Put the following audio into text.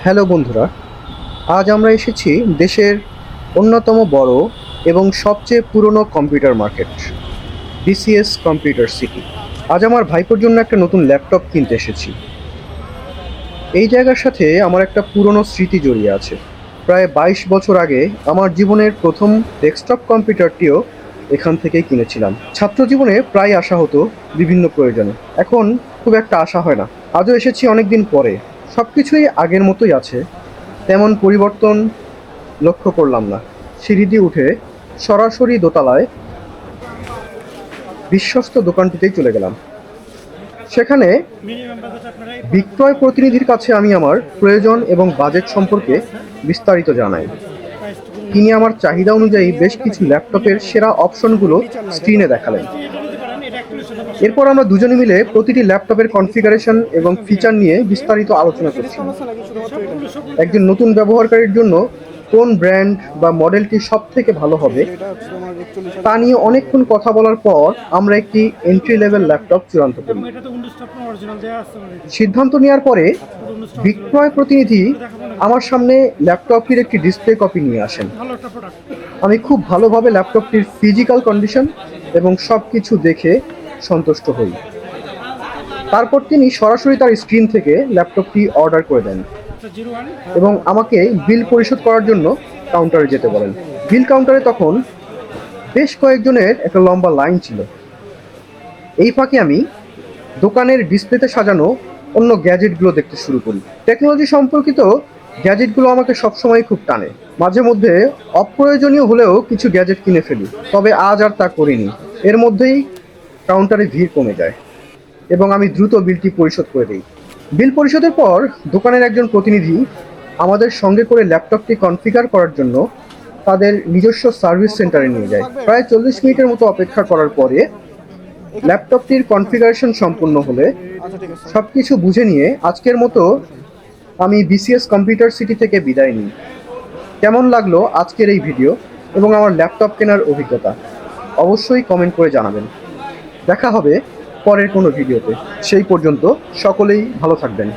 Hello বন্ধুরা, আজ আমরা এসেছি দেশের অন্যতম বড় এবং সবচেয়ে পুরনো computer market, BCS computer city. আজ আমার ভাইপোর জন্য একটা নতুন ল্যাপটপ কিনতে এসেছি। এই জায়গার সাথে আমার একটা পুরনো স্মৃতি জড়িয়ে আছে। প্রায় 22 বছর আগে আমার জীবনের প্রথম ডেস্কটপ কম্পিউটারটিও এখান থেকেই কিনেছিলাম। ছাত্র জীবনে প্রায় আসা হতো বিভিন্ন প্রয়োজনে, এখন খুব একটা আসা হয় না। আজও এসেছি অনেক দিন পরে। সব কিছুই আগের মতোই আছে, তেমন পরিবর্তন লক্ষ্য করলাম না। সিঁড়ি দিয়ে উঠে সরাসরি দোতলায় বিশ্বস্ত দোকানটিতেই চলে গেলাম। সেখানে বিক্রয় প্রতিনিধির কাছে আমি আমার প্রয়োজন এবং বাজেট সম্পর্কে বিস্তারিত জানাই। তিনি আমার চাহিদা অনুযায়ী বেশ কিছু ল্যাপটপের সেরা অপশনগুলো স্ক্রিনে দেখালেন। এরপর আমরা দুজনে মিলে প্রতিটি ল্যাপটপের কনফিগারেশন এবং ফিচার নিয়ে বিস্তারিত আলোচনা করছিলাম। একজন নতুন ব্যবহারকারীর জন্য কোন ব্র্যান্ড বা মডেলটি সব থেকে ভালো হবে তা নিয়ে অনেকক্ষণ কথা বলার পর আমরা একটি এন্ট্রি লেভেল ল্যাপটপ চূড়ান্ত করি। সিদ্ধান্ত নেওয়ার পরে বিক্রয় প্রতিনিধি আমার সামনে ল্যাপটপটির একটি ডিসপ্লে কপি নিয়ে আসেন। আমি খুব ভালোভাবে ল্যাপটপটির ফিজিক্যাল কন্ডিশন এবং সব কিছু দেখে সন্তুষ্ট হই। তারপর তিনি সরাসরি তার স্ক্রিন থেকে ল্যাপটপটি অর্ডার করে দেন এবং আমাকে বিল পরিশোধ করার জন্য কাউন্টারে যেতে বলেন। বিল কাউন্টারে তখন বেশ কয়েকজনের একটা লম্বা লাইন ছিল। এই ফাঁকে আমি দোকানের ডিসপ্লেতে সাজানো অন্য গ্যাজেটগুলো দেখতে শুরু করি। টেকনোলজি সম্পর্কিত গ্যাজেটগুলো আমাকে সবসময় খুব টানে। মাঝে মধ্যে অপ্রয়োজনীয় হলেও কিছু গ্যাজেট কিনে ফেলি, তবে আজ আর তা করিনি। এর মধ্যেই কাউন্টারে ভিড় কমে যায় এবং আমি দ্রুত বিলটি পরিশোধ করে দিই। বিল পরিশোধের পর দোকানের একজন প্রতিনিধি আমাদের সঙ্গে করে ল্যাপটপটি কনফিগার করার জন্য তাদের নিজস্ব সার্ভিস সেন্টারে নিয়ে যায়। প্রায় 40 মিনিটের মতো অপেক্ষা করার পরে ল্যাপটপটির কনফিগারেশন সম্পূর্ণ হলে সব কিছু বুঝে নিয়ে আজকের মতো আমি বিসিএস কম্পিউটার সিটি থেকে বিদায় নিই। কেমন লাগলো আজকের এই ভিডিও এবং আমার ল্যাপটপ কেনার অভিজ্ঞতা অবশ্যই কমেন্ট করে জানাবেন। দেখা হবে পরের কোনো ভিডিওতে। সেই পর্যন্ত সকলেই ভালো থাকবেন।